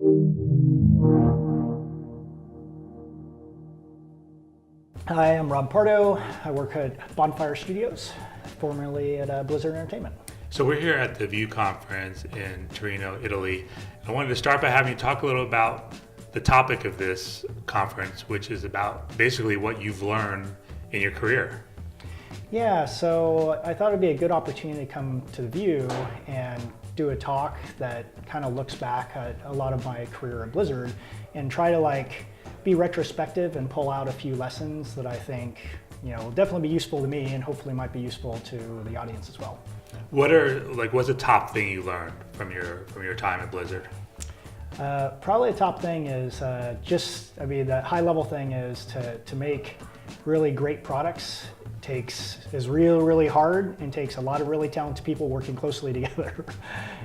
Hi, I'm Rob Pardo. I work at Bonfire Studios, formerly at Blizzard Entertainment. So we're here at the View Conference in Torino, Italy. I wanted to start by having you talk a little about the topic of this conference, which is about basically what you've learned in your career. Yeah, so I thought it'd be a good opportunity to come to the View and do a talk that kind of looks back at a lot of my career at Blizzard and try to be retrospective and pull out a few lessons that I think will definitely be useful to me and hopefully might be useful to the audience as well. What's the top thing you learned from your time at Blizzard? Probably the top thing is the high level thing is to make really great products is really hard and takes a lot of really talented people working closely together.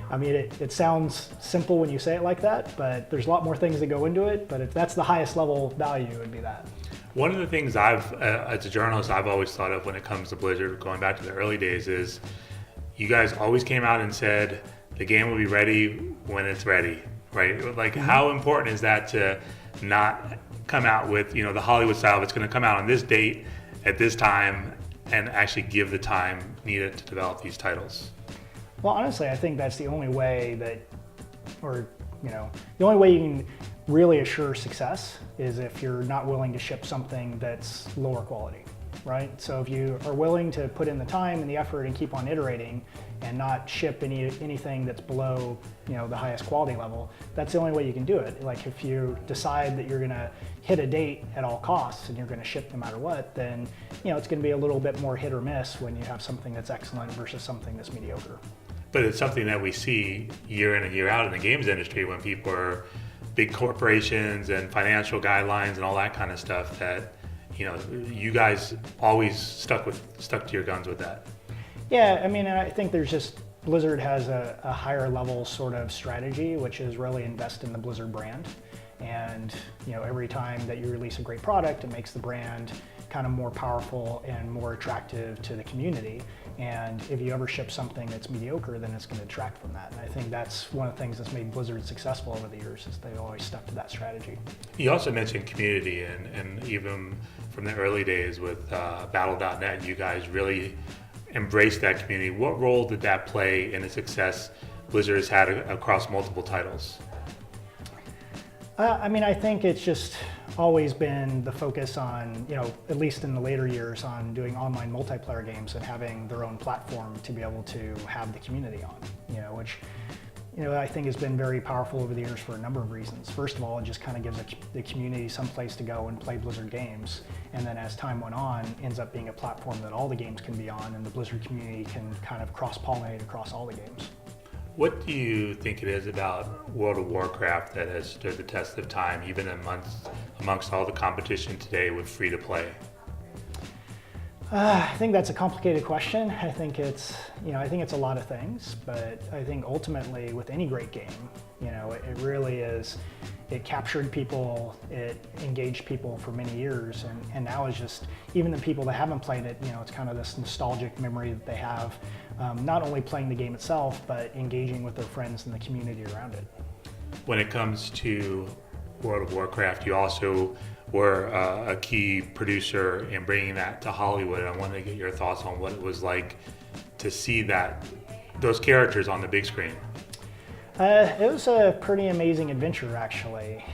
I mean, it sounds simple when you say it like that, but there's a lot more things that go into it, but if that's the highest level value, it would be that. One of the things as a journalist, I've always thought of when it comes to Blizzard, going back to the early days, is you guys always came out and said the game will be ready when it's ready, right? How important is that to not come out with, the Hollywood style, it's going to come out on this date at this time and actually give the time needed to develop these titles? Well, honestly, I think that's the only way the only way you can really assure success is if you're not willing to ship something that's lower quality, right? So if you are willing to put in the time and the effort and keep on iterating and not ship anything that's below the highest quality level, that's the only way you can do it. Like if you decide that you're gonna hit a date at all costs and you're gonna ship no matter what, then it's gonna be a little bit more hit or miss when you have something that's excellent versus something that's mediocre. But it's something that we see year in and year out in the games industry when people are big corporations and financial guidelines and all that kind of stuff that you guys always stuck to your guns with that. Yeah, I mean, I think Blizzard has a higher level sort of strategy, which is really invest in the Blizzard brand. And every time that you release a great product, it makes the brand kind of more powerful and more attractive to the community. And if you ever ship something that's mediocre, then it's going to detract from that. And I think that's one of the things that's made Blizzard successful over the years is they've always stuck to that strategy. You also mentioned community, and even from the early days with Battle.net, you guys really embraced that community. What role did that play in the success Blizzard has had across multiple titles? I think it's just always been the focus on, at least in the later years, on doing online multiplayer games and having their own platform to be able to have the community on, which I think has been very powerful over the years for a number of reasons. First of all, it just kind of gives the community some place to go and play Blizzard games. And then as time went on, ends up being a platform that all the games can be on and the Blizzard community can kind of cross-pollinate across all the games. What do you think it is about World of Warcraft that has stood the test of time, even amongst all the competition today with free-to-play? I think that's a complicated question. I think it's a lot of things, but I think ultimately with any great game, it really is, it captured people, it engaged people for many years, and now it's just, even the people that haven't played it, it's kind of this nostalgic memory that they have, not only playing the game itself, but engaging with their friends and the community around it. When it comes to World of Warcraft, you also were a key producer in bringing that to Hollywood. I wanted to get your thoughts on what it was like to see those characters on the big screen. It was a pretty amazing adventure, actually.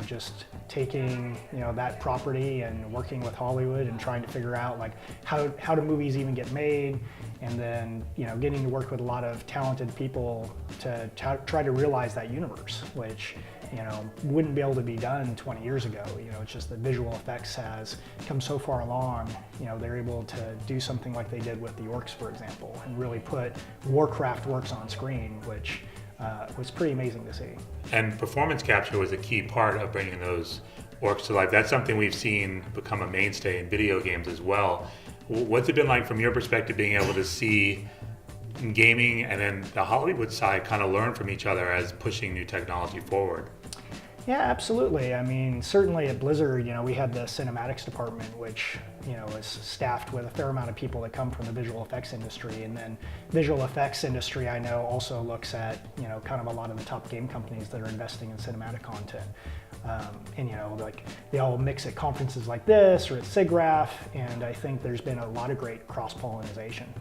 Just taking that property and working with Hollywood and trying to figure out how do movies even get made, and then getting to work with a lot of talented people to try to realize that universe, which wouldn't be able to be done 20 years ago. It's just that visual effects has come so far along. They're able to do something like they did with the orcs, for example, and really put Warcraft works on screen, which was pretty amazing to see. And performance capture was a key part of bringing those orcs to life. That's something we've seen become a mainstay in video games as well. What's it been like from your perspective, being able to see gaming and then the Hollywood side kind of learn from each other as pushing new technology forward? Yeah, absolutely. I mean, certainly at Blizzard, we had the cinematics department, which, is staffed with a fair amount of people that come from the visual effects industry. And then visual effects industry, I know, also looks at, kind of a lot of the top game companies that are investing in cinematic content. And, like they all mix at conferences like this or at SIGGRAPH, and I think there's been a lot of great cross-pollination.